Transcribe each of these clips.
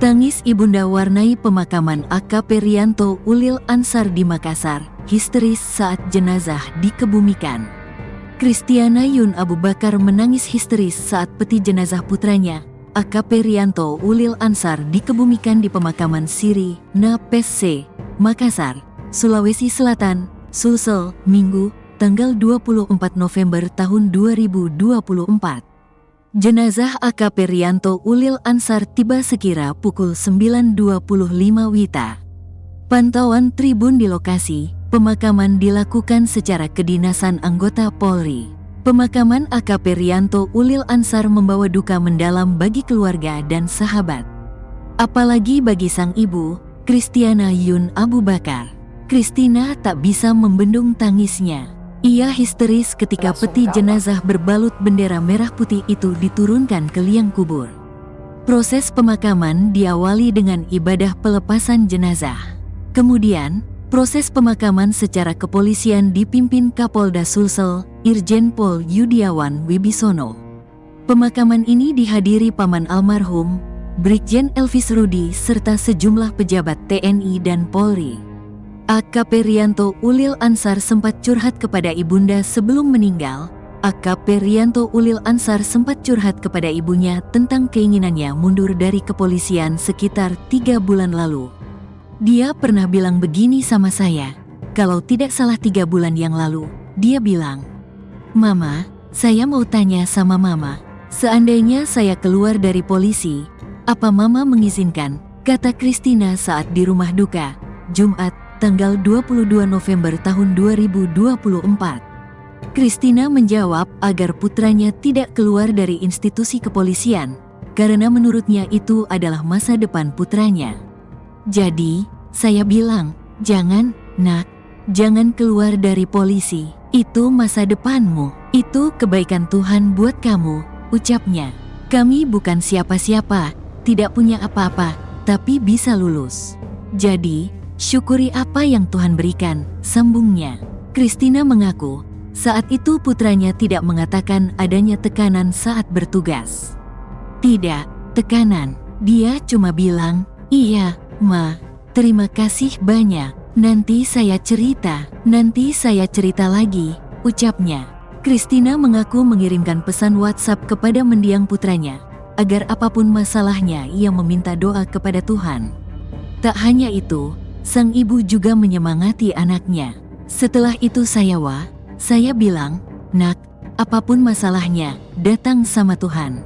Tangis ibunda warnai pemakaman AKP Rianto Ulil Ansar di Makassar, histeris saat jenazah dikebumikan. Kristiana Yun Abu Bakar menangis histeris saat peti jenazah putranya, AKP Rianto Ulil Ansar dikebumikan di pemakaman Siri, Napesc, Makassar, Sulawesi Selatan, Sulsel, Minggu, tanggal 24 November tahun 2024. Jenazah AKP Rianto Ulil Ansar tiba sekira pukul 9.25 WITA. Pantauan tribun di lokasi, pemakaman dilakukan secara kedinasan anggota Polri. Pemakaman AKP Rianto Ulil Ansar membawa duka mendalam bagi keluarga dan sahabat. Apalagi bagi sang ibu, Kristiana Yun Abu Bakar. Kristina tak bisa membendung tangisnya. Ia histeris ketika peti jenazah berbalut bendera merah putih itu diturunkan ke liang kubur. Proses pemakaman diawali dengan ibadah pelepasan jenazah. Kemudian, proses pemakaman secara kepolisian dipimpin Kapolda Sulsel, Irjen Pol Yudiawan Wibisono. Pemakaman ini dihadiri paman almarhum, Brigjen Elvis Rudi serta sejumlah pejabat TNI dan Polri. AKP Rianto Ulil Ansar sempat curhat kepada ibunda sebelum meninggal. AKP Rianto Ulil Ansar sempat curhat kepada ibunya tentang keinginannya mundur dari kepolisian sekitar 3 bulan lalu. Dia pernah bilang begini sama saya, kalau tidak salah 3 bulan yang lalu, dia bilang, "Mama, saya mau tanya sama Mama, seandainya saya keluar dari polisi, apa Mama mengizinkan?" kata Kristina saat di rumah duka, Jumat, tanggal 22 November tahun 2024. Kristina menjawab agar putranya tidak keluar dari institusi kepolisian, karena menurutnya itu adalah masa depan putranya. Jadi, saya bilang, "Jangan, Nak, jangan keluar dari polisi, itu masa depanmu, itu kebaikan Tuhan buat kamu," ucapnya. "Kami bukan siapa-siapa, tidak punya apa-apa, tapi bisa lulus. Jadi, syukuri apa yang Tuhan berikan," sambungnya. Kristina mengaku, saat itu putranya tidak mengatakan adanya tekanan saat bertugas. Tidak, tekanan. Dia cuma bilang, "Iya, Ma, terima kasih banyak. Nanti saya cerita lagi," ucapnya. Kristina mengaku mengirimkan pesan WhatsApp kepada mendiang putranya, agar apapun masalahnya ia meminta doa kepada Tuhan. Tak hanya itu, sang ibu juga menyemangati anaknya. "Setelah itu saya bilang, Nak, apapun masalahnya, datang sama Tuhan.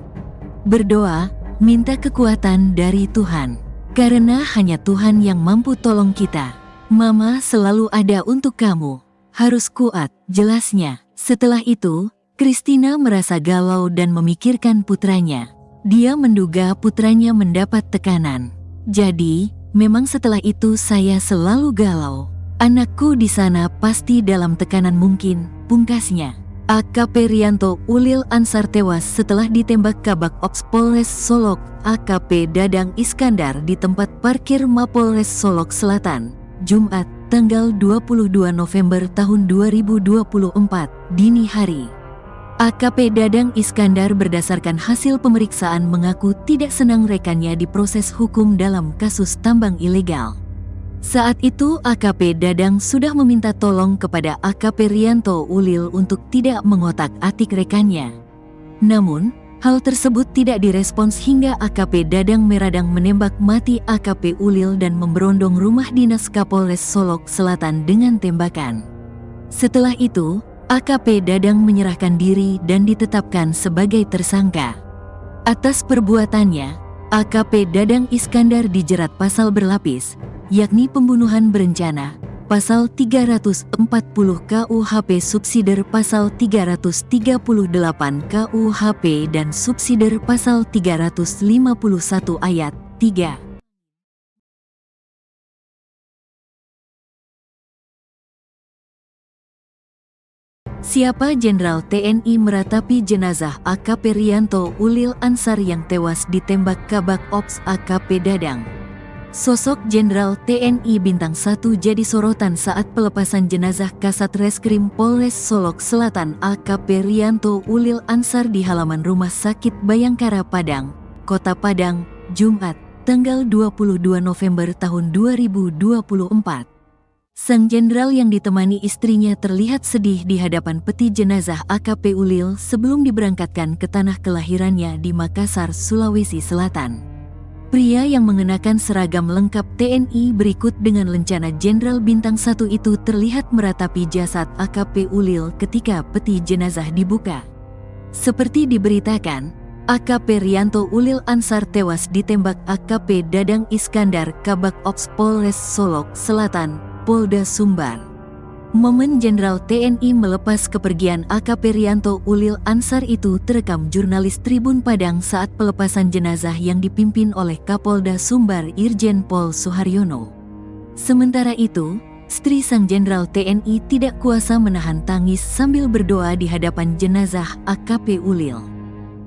Berdoa, minta kekuatan dari Tuhan. Karena hanya Tuhan yang mampu tolong kita. Mama selalu ada untuk kamu. Harus kuat," jelasnya. Setelah itu, Kristina merasa galau dan memikirkan putranya. Dia menduga putranya mendapat tekanan. "Jadi, memang setelah itu saya selalu galau. Anakku di sana pasti dalam tekanan mungkin," pungkasnya. AKP Rianto Ulil Ansar tewas setelah ditembak Kabak Ops Polres Solok AKP Dadang Iskandar di tempat parkir Mapolres Solok Selatan, Jumat, tanggal 22 November tahun 2024, dini hari. AKP Dadang Iskandar berdasarkan hasil pemeriksaan mengaku tidak senang rekannya diproses hukum dalam kasus tambang ilegal. Saat itu AKP Dadang sudah meminta tolong kepada AKP Rianto Ulil untuk tidak mengotak-atik rekannya. Namun, hal tersebut tidak direspons hingga AKP Dadang meradang menembak mati AKP Ulil dan memberondong rumah dinas Kapolres Solok Selatan dengan tembakan. Setelah itu, AKP Dadang menyerahkan diri dan ditetapkan sebagai tersangka. Atas perbuatannya, AKP Dadang Iskandar dijerat pasal berlapis, yakni pembunuhan berencana, pasal 340 KUHP subsidiar pasal 338 KUHP dan subsidiar pasal 351 ayat 3. Siapa Jenderal TNI meratapi jenazah AKP Rianto Ulil Ansar yang tewas ditembak Kabak Ops AKP Dadang? Sosok Jenderal TNI Bintang 1 jadi sorotan saat pelepasan jenazah Kasat Reskrim Polres Solok Selatan AKP Rianto Ulil Ansar di halaman Rumah Sakit Bayangkara Padang, Kota Padang, Jumat, tanggal 22 November tahun 2024. Sang jenderal yang ditemani istrinya terlihat sedih di hadapan peti jenazah AKP Ulil sebelum diberangkatkan ke tanah kelahirannya di Makassar, Sulawesi Selatan. Pria yang mengenakan seragam lengkap TNI berikut dengan lencana Jenderal Bintang 1 itu terlihat meratapi jasad AKP Ulil ketika peti jenazah dibuka. Seperti diberitakan, AKP Rianto Ulil Ansar tewas ditembak AKP Dadang Iskandar Kabak Ops Polres Solok Selatan, Polda Sumbar. Momen Jenderal TNI melepas kepergian AKP Rianto Ulil Ansar itu terekam jurnalis Tribun Padang saat pelepasan jenazah yang dipimpin oleh Kapolda Sumbar Irjen Pol Suharyono. Sementara itu, istri sang Jenderal TNI tidak kuasa menahan tangis sambil berdoa di hadapan jenazah AKP Ulil.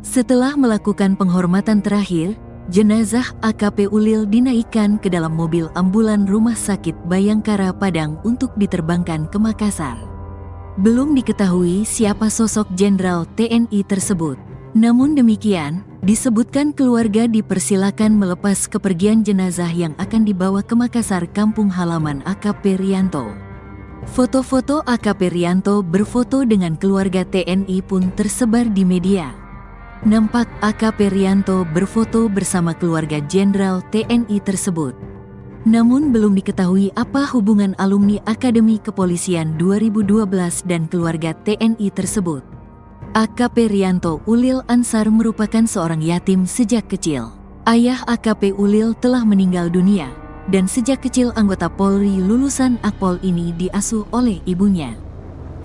Setelah melakukan penghormatan terakhir, jenazah AKP Ulil dinaikkan ke dalam mobil ambulan Rumah Sakit Bayangkara Padang untuk diterbangkan ke Makassar. Belum diketahui siapa sosok Jenderal TNI tersebut. Namun demikian, disebutkan keluarga dipersilakan melepas kepergian jenazah yang akan dibawa ke Makassar kampung halaman AKP Rianto. Foto-foto AKP Rianto berfoto dengan keluarga TNI pun tersebar di media. Nampak AKP Rianto berfoto bersama keluarga Jenderal TNI tersebut. Namun belum diketahui apa hubungan alumni Akademi Kepolisian 2012 dan keluarga TNI tersebut. AKP Rianto Ulil Ansar merupakan seorang yatim sejak kecil. Ayah AKP Ulil telah meninggal dunia, dan sejak kecil anggota Polri lulusan Akpol ini diasuh oleh ibunya.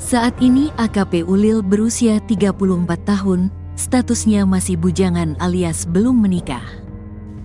Saat ini AKP Ulil berusia 34 tahun, statusnya masih bujangan alias belum menikah.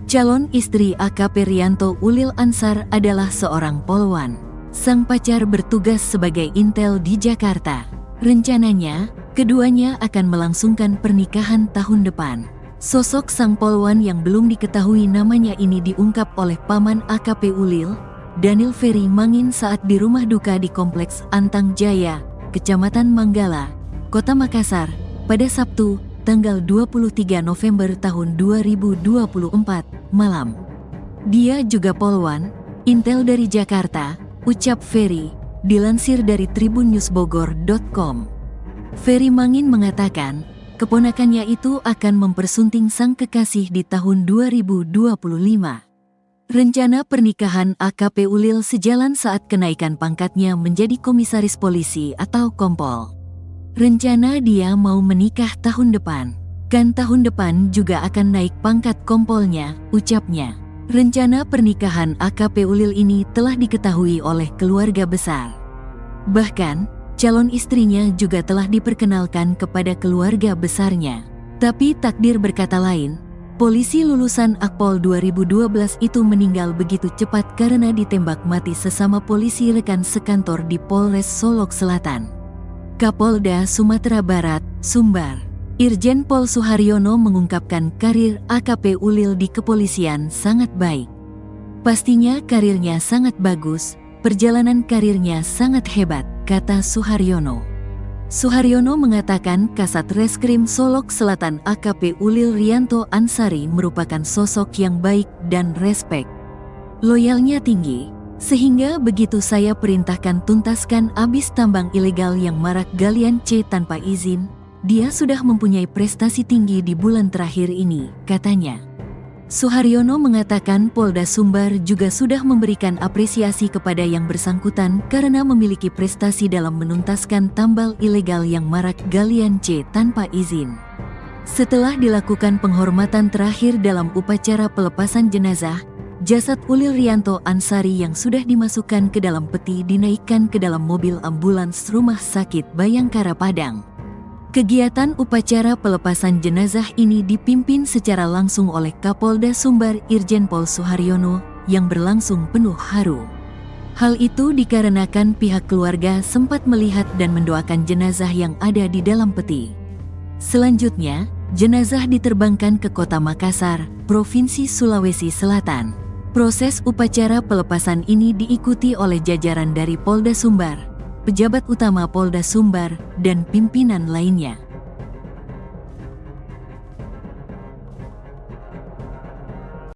Calon istri AKP Rianto Ulil Ansar adalah seorang polwan. Sang pacar bertugas sebagai intel di Jakarta. Rencananya, keduanya akan melangsungkan pernikahan tahun depan. Sosok sang polwan yang belum diketahui namanya ini diungkap oleh paman AKP Ulil, Daniel Ferry Mangin saat di rumah duka di Kompleks Antang Jaya, Kecamatan Manggala, Kota Makassar, pada Sabtu, tanggal 23 November tahun 2024, malam. Dia juga polwan, intel dari Jakarta, ucap Ferry, dilansir dari tribunnews.bogor.com. Ferry Mangin mengatakan, keponakannya itu akan mempersunting sang kekasih di tahun 2025. Rencana pernikahan AKP Ulil sejalan saat kenaikan pangkatnya menjadi komisaris polisi atau kompol. Rencana dia mau menikah tahun depan. Kan tahun depan juga akan naik pangkat kompolnya, ucapnya. Rencana pernikahan AKP Ulil ini telah diketahui oleh keluarga besar. Bahkan, calon istrinya juga telah diperkenalkan kepada keluarga besarnya. Tapi takdir berkata lain, polisi lulusan Akpol 2012 itu meninggal begitu cepat karena ditembak mati sesama polisi rekan sekantor di Polres Solok Selatan. Kapolda Sumatera Barat, Sumbar, Irjen Pol Suharyono mengungkapkan karir AKP Ulil di kepolisian sangat baik. Pastinya karirnya sangat bagus, perjalanan karirnya sangat hebat, kata Suharyono. Suharyono mengatakan Kasat Reskrim Solok Selatan AKP Ulil Rianto Ansari merupakan sosok yang baik dan respek. Loyalnya tinggi. Sehingga begitu saya perintahkan tuntaskan abis tambang ilegal yang marak galian C tanpa izin, dia sudah mempunyai prestasi tinggi di bulan terakhir ini, katanya. Suharyono mengatakan Polda Sumbar juga sudah memberikan apresiasi kepada yang bersangkutan karena memiliki prestasi dalam menuntaskan tambal ilegal yang marak galian C tanpa izin. Setelah dilakukan penghormatan terakhir dalam upacara pelepasan jenazah, jasad Ulil Rianto Ansari yang sudah dimasukkan ke dalam peti dinaikkan ke dalam mobil ambulans Rumah Sakit Bayangkara Padang. Kegiatan upacara pelepasan jenazah ini dipimpin secara langsung oleh Kapolda Sumbar Irjen Pol Suharyono yang berlangsung penuh haru. Hal itu dikarenakan pihak keluarga sempat melihat dan mendoakan jenazah yang ada di dalam peti. Selanjutnya, jenazah diterbangkan ke Kota Makassar, Provinsi Sulawesi Selatan. Proses upacara pelepasan ini diikuti oleh jajaran dari Polda Sumbar, pejabat utama Polda Sumbar, dan pimpinan lainnya.